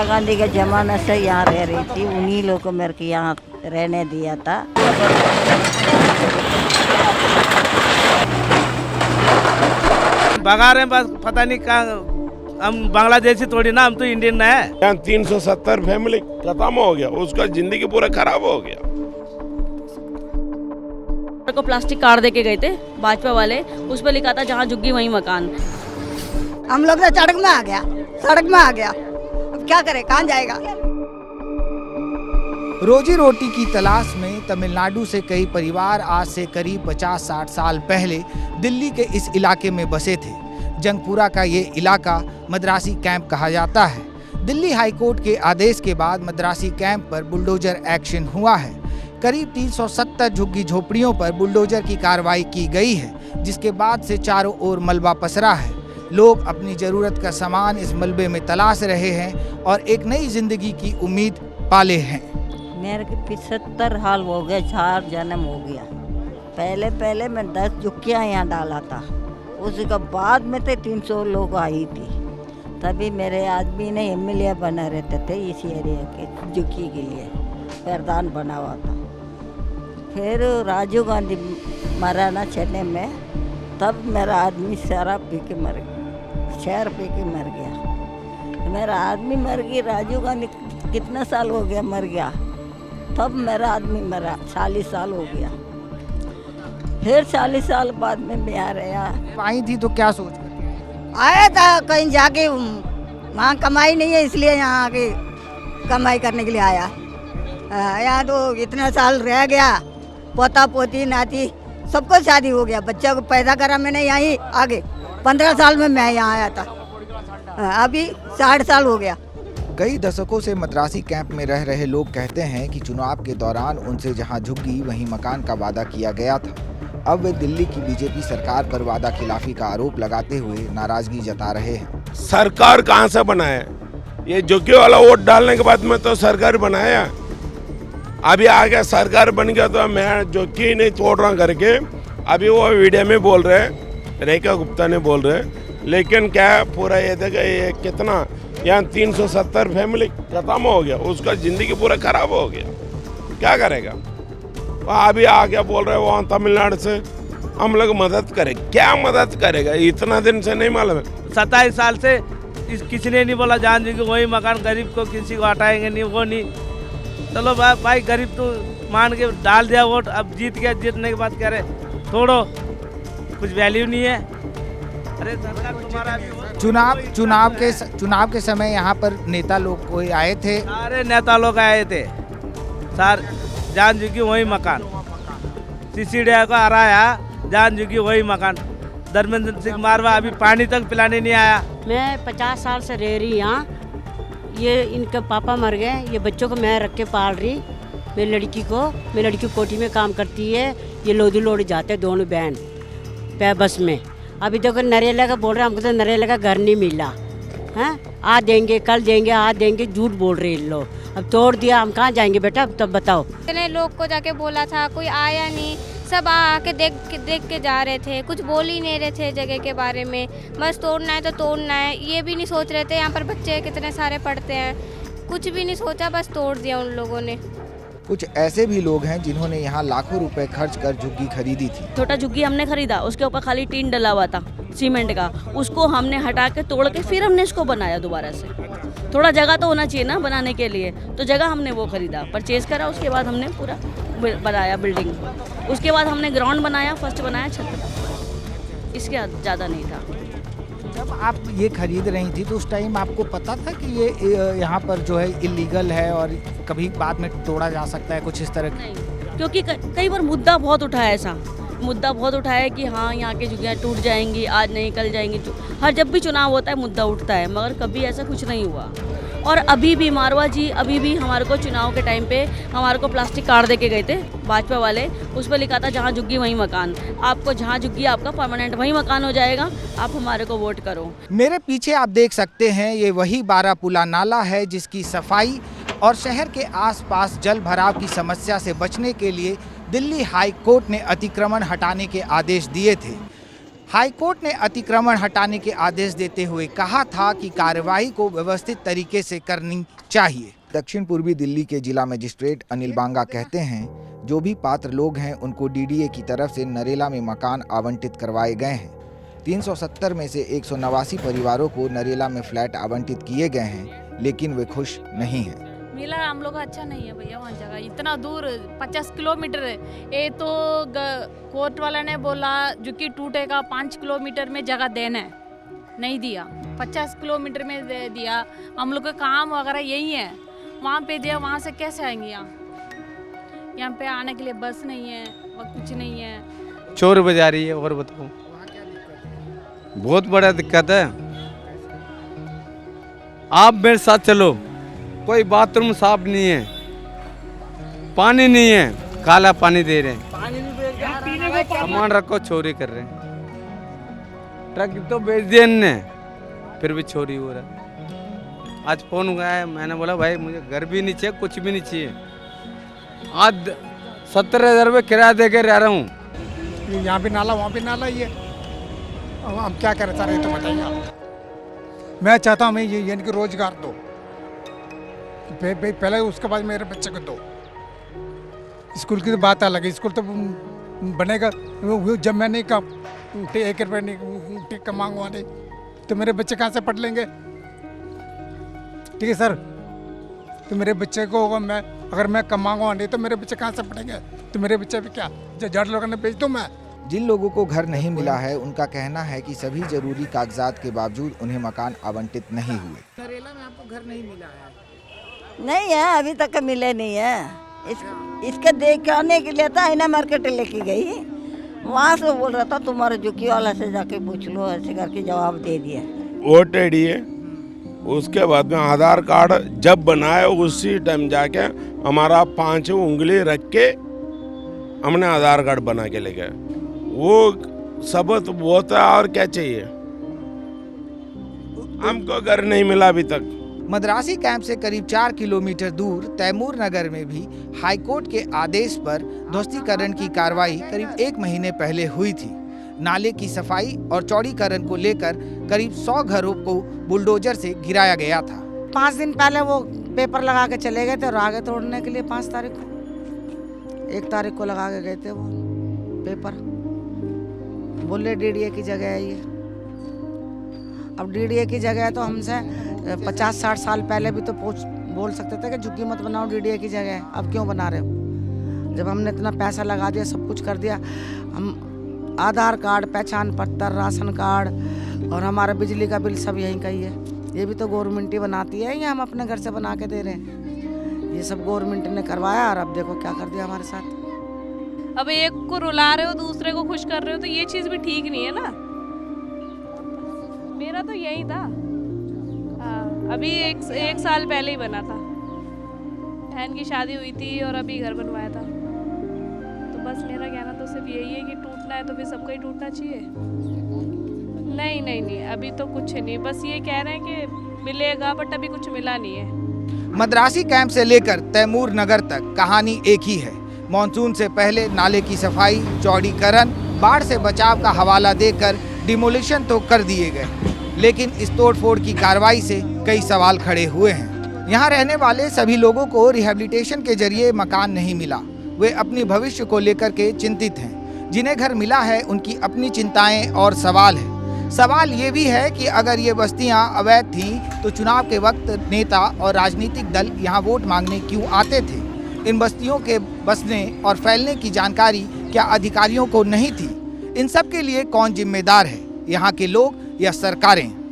इंदिरा गांधी के ज़माने से यहाँ रह रही थी, उन्हीं लोगों को मेरे को यहाँ रहने दिया था। भगा रहे हैं बस, पता नहीं कहाँ। हम बांग्लादेशी थोड़ी ना, हम तो इंडियन है। यहाँ 370 फैमिली खत्म हो गया, उसका जिंदगी पूरा खराब हो गया। को प्लास्टिक कार्ड दे के गए थे भाजपा वाले, उस पर लिखा था जहाँ झुग्गी वहीं मकान। हम लोग तो सड़क में आ गया, सड़क में आ गया, अब क्या करे, कहाँ जाएगा। रोजी रोटी की तलाश में तमिलनाडु से कई परिवार आज से करीब 50-60 साल पहले दिल्ली के इस इलाके में बसे थे। जंगपुरा का ये इलाका मद्रासी कैंप कहा जाता है। दिल्ली हाईकोर्ट के आदेश के बाद मद्रासी कैंप पर बुलडोजर एक्शन हुआ है। करीब 370 झुग्गी झोपड़ियों पर बुलडोजर की कार्रवाई की गई है, जिसके बाद से चारों ओर मलबा पसरा है। लोग अपनी जरूरत का सामान इस मलबे में तलाश रहे हैं और एक नई जिंदगी की उम्मीद पाले हैं। मेरे के 75 साल हो गए, 4 जन्म हो गया। पहले मैं 10 झुग्गियाँ यहाँ डाला था, उसके बाद में तो 300 लोग आई थी। तभी मेरे आदमी ने एमएलए बना रहते थे इस एरिया के झुग्गी के लिए, प्रधान बना हुआ था। फिर राजीव गांधी मरा ना चेन्नई में, तब मेरा आदमी शराब पी के मर गया, शहर पी के मर गया। मेरा आदमी मर गया, राजीव गांधी कितना साल हो गया मर गया, तब मेरा आदमी मरा, 40 साल हो गया। फिर 40 साल बाद में मैं आ रहा। आई थी तो क्या सोच कर आया था कहीं जाके, वहाँ कमाई नहीं है इसलिए यहाँ आके कमाई करने के लिए आया। यहाँ तो इतना साल रह गया, पोता पोती नाती सबको शादी हो गया, बच्चा को पैदा करा मैंने यहीं आगे। 15 साल में मैं यहाँ आया था, अभी 60 साल हो गया। कई दशकों से मद्रासी कैंप में रह रहे लोग कहते हैं कि चुनाव के दौरान उनसे जहां झुग्गी वहीं मकान का वादा किया गया था। अब वे दिल्ली की बीजेपी सरकार पर वादा खिलाफी का आरोप लगाते हुए नाराजगी जता रहे हैं। सरकार कहाँ से बनाया? ये झुग्गी वाला वोट डालने के बाद में तो सरकार बनाया, अभी आ गया सरकार बन गया तो मैं झुग्गी नहीं तोड़ रहा करके अभी वो वीडियो में बोल रहे हैं, रेखा गुप्ता ने बोल रहे हैं। लेकिन क्या पूरा ये देखा, ये कितना यहाँ 370 फैमिली खत्म हो गया, उसका जिंदगी पूरा खराब हो गया, क्या करेगा। अभी आ गया बोल रहे वहाँ तमिलनाडु से हम लोग मदद करें, क्या मदद करेगा, इतना दिन से नहीं मालूम है। 27 साल से किसी ने नहीं बोला जान जी कि वही मकान, गरीब को किसी को हटाएंगे नहीं, वो नहीं। चलो भाई गरीब तो मान के डाल दिया वोट, अब जीत गया, जीतने के बाद कह रहे छोड़ो, कुछ वैल्यू नहीं है। अरे सरकार तुम्हारा चुनाव के समय यहाँ पर नेता लोग कोई आए थे, सारे नेता लोग आए थे सर। जान झुग्गी वही मकान, सिसिडिया को हराया, जान झुग्गी वही मकान। धर्मेंद्र सिंह मारवा अभी पानी तक पिलाने नहीं आया। मैं 50 साल से रह रही यहाँ, ये इनके पापा मर गए, ये बच्चों को मैं रख के पाल रही। मेरी लड़की कोठी में काम करती है, ये लोधी लोड़ी जाते दोनों बहन बस में। अभी देखो नरेला का बोल रहे हैं, हमको तो नरेला का घर नहीं मिला है। आज देंगे, कल देंगे, आज देंगे, झूठ बोल रहे हैं लोग। अब तोड़ दिया, हम कहाँ जाएंगे बेटा, अब तब बताओ। इतने लोग को जाके बोला था, कोई आया नहीं, सब आके देख के जा रहे थे, कुछ बोल ही नहीं रहे थे जगह के बारे में। बस तोड़ना है तो तोड़ना है, ये भी नहीं सोच रहे थे यहाँ पर बच्चे कितने सारे पढ़ते हैं, कुछ भी नहीं सोचा, बस तोड़ दिया उन लोगों ने। कुछ ऐसे भी लोग हैं जिन्होंने यहाँ लाखों रुपए खर्च कर झुग्गी खरीदी थी। छोटा झुग्गी हमने खरीदा, उसके ऊपर खाली टीन डला हुआ था सीमेंट का, उसको हमने हटा के तोड़ के फिर हमने इसको बनाया दोबारा से। थोड़ा जगह तो होना चाहिए ना बनाने के लिए, तो जगह हमने वो खरीदा, परचेज करा, उसके बाद हमने पूरा बनाया बिल्डिंग। उसके बाद हमने ग्राउंड बनाया, फर्स्ट बनाया छत, इसके ज़्यादा नहीं था। जब आप ये खरीद रही थी तो उस टाइम आपको पता था कि ये यहाँ पर जो है इलीगल है और कभी बाद में तोड़ा जा सकता है, कुछ इस तरह? नहीं, क्योंकि कई बार मुद्दा बहुत उठा है, ऐसा मुद्दा बहुत उठा है कि हाँ यहाँ की झुग्गियाँ टूट जाएंगी, आज नहीं कल जाएंगी। हर जब भी चुनाव होता है मुद्दा उठता है, मगर कभी ऐसा कुछ नहीं हुआ। और अभी भी मारवा जी अभी भी हमारे को चुनाव के टाइम पे हमारे को प्लास्टिक कार्ड दे के गए थे भाजपा वाले, उस पर लिखा था जहाँ झुग्गी वहीं मकान। आपको जहाँ झुग्गी आपका परमानेंट वहीं मकान हो जाएगा, आप हमारे को वोट करो। मेरे पीछे आप देख सकते हैं, ये वही बारापुला नाला है जिसकी सफाई और शहर के आसपास जल भराव की समस्या से बचने के लिए दिल्ली हाई कोर्ट ने अतिक्रमण हटाने के आदेश दिए थे। हाईकोर्ट ने अतिक्रमण हटाने के आदेश देते हुए कहा था कि कार्रवाई को व्यवस्थित तरीके से करनी चाहिए। दक्षिण पूर्वी दिल्ली के जिला मजिस्ट्रेट अनिल बांगा कहते हैं, जो भी पात्र लोग हैं उनको डीडीए की तरफ से नरेला में मकान आवंटित करवाए गए हैं। 370 में से 189 परिवारों को नरेला में फ्लैट आवंटित किए गए हैं, लेकिन वे खुश नहीं हैं। मिला हम लोग का अच्छा नहीं है भैया, वहाँ जगह इतना दूर 50 किलोमीटर है। ये तो कोर्ट वाला ने बोला जो कि टूटेगा 5 किलोमीटर में जगह देना है, नहीं दिया। 50 किलोमीटर में दे दिया। हम लोग का काम वगैरह यही है, वहाँ पे दिया, वहाँ से कैसे आएंगे यहाँ पे आने के लिए बस नहीं है, कुछ नहीं है। चोर बजा रही है। और बताओ, बहुत बड़ा दिक्कत है। आप मेरे साथ चलो, कोई बाथरूम साफ नहीं है, पानी नहीं है, काला पानी दे रहे हैं, सामान रखो चोरी कर रहे हैं। ट्रक तो बेच दिए इनने, फिर भी चोरी हो रहा है। आज फोन गया है, मैंने बोला भाई मुझे घर भी नहीं चाहिए, कुछ भी नहीं चाहिए। आज 70,000 रुपये किराया दे के रह रहा हूँ। यहाँ भी नाला वहाँ भी नाला ही है, अब हम क्या करें सर, ये तो बताइए आप। मैं चाहता हूँ मैं ये इनकी रोजगार दो, पहले उसके बाद मेरे बच्चे को दो। स्कूल की तो बात अलग है, स्कूल तो बनेगा जब मैं नहीं कम 1 रुपये नहीं कमाऊंगा नहीं तो मेरे बच्चे कहाँ से पढ़ लेंगे। ठीक है सर, तो मेरे बच्चे को मैं अगर मैं कमाऊंगा नहीं तो मेरे बच्चे कहाँ से पढ़ेंगे, तो मेरे बच्चे भी क्या जड़ लोगों ने बेच दूँ मैं। जिन लोगों को घर नहीं मिला है उनका कहना है कि सभी जरूरी कागजात के बावजूद उन्हें मकान आवंटित नहीं हुए। नरेला में आपको घर नहीं मिला है? नहीं है, अभी तक मिले नहीं है। इसके दिखाने के लिए तो आईना मार्केट लेके गई, वहाँ से बोल रहा था तुम्हारे झुकी वाला से जाके पूछ लो, ऐसे करके जवाब दे दिया। वोट एडीए, उसके बाद में आधार कार्ड जब बनाए उसी टाइम जाके हमारा 5 उंगली रख के हमने आधार कार्ड बना के ले गए। वो सबूत बहुत है, और क्या चाहिए। हमको घर नहीं मिला अभी तक। मद्रासी कैंप से करीब 4 किलोमीटर दूर तैमूर नगर में भी हाईकोर्ट के आदेश पर ध्वस्तीकरण की कार्रवाई करीब 1 महीने पहले हुई थी। नाले की सफाई और चौड़ीकरण को लेकर करीब 100 घरों को बुलडोजर से गिराया गया था। 5 दिन पहले वो पेपर लगा के चले गए थे और आगे तोड़ने के लिए 5 तारीख को, 1 तारीख को लगा के गए थे वो पेपर। बोले डीडीए की जगह है ये। अब डीडीए की जगह है तो हमसे 50-60 साल पहले भी तो बोल सकते थे कि झुग्गी मत बनाओ, डीडीए की जगह है। अब क्यों बना रहे हो? जब हमने इतना पैसा लगा दिया, सब कुछ कर दिया, हम आधार कार्ड, पहचान पत्र, राशन कार्ड और हमारा बिजली का बिल सब यहीं का ही है। ये भी तो गवर्नमेंट ही बनाती है, या हम अपने घर से बना के दे रहे हैं? ये सब गवर्नमेंट ने करवाया और अब देखो क्या कर दिया हमारे साथ। अब एक को रुला रहे हो, दूसरे को खुश कर रहे हो, तो ये चीज़ भी ठीक नहीं है ना। मेरा तो यही था। अभी एक साल पहले ही बना था, बहन की शादी हुई थी और अभी घर बनवाया था। तो बस मेरा कहना तो सिर्फ यही है कि टूटना है तो फिर सबका ही टूटना चाहिए। नहीं, अभी तो कुछ नहीं, बस ये कह रहे हैं कि मिलेगा, बट अभी कुछ मिला नहीं है। मद्रासी कैंप से लेकर तैमूर नगर तक कहानी एक ही है। मॉनसून से पहले नाले की सफाई, चौड़ीकरण, बाढ़ से बचाव का हवाला देकर डिमोलिशन तो कर दिए गए, लेकिन इस तोड़फोड़ की कार्रवाई से कई सवाल खड़े हुए हैं। यहाँ रहने वाले सभी लोगों को रिहैबिलिटेशन के जरिए मकान नहीं मिला। वे अपनी भविष्य को लेकर के चिंतित हैं। जिन्हें घर मिला है उनकी अपनी चिंताएं और सवाल है। सवाल ये भी है कि अगर ये बस्तियां अवैध थीं तो चुनाव के वक्त नेता और राजनीतिक दल यहाँ वोट मांगने क्यों आते थे? इन बस्तियों के बसने और फैलने की जानकारी क्या अधिकारियों को नहीं थी? इन सब के लिए कौन जिम्मेदार है, यहाँ के लोग या सरकारें?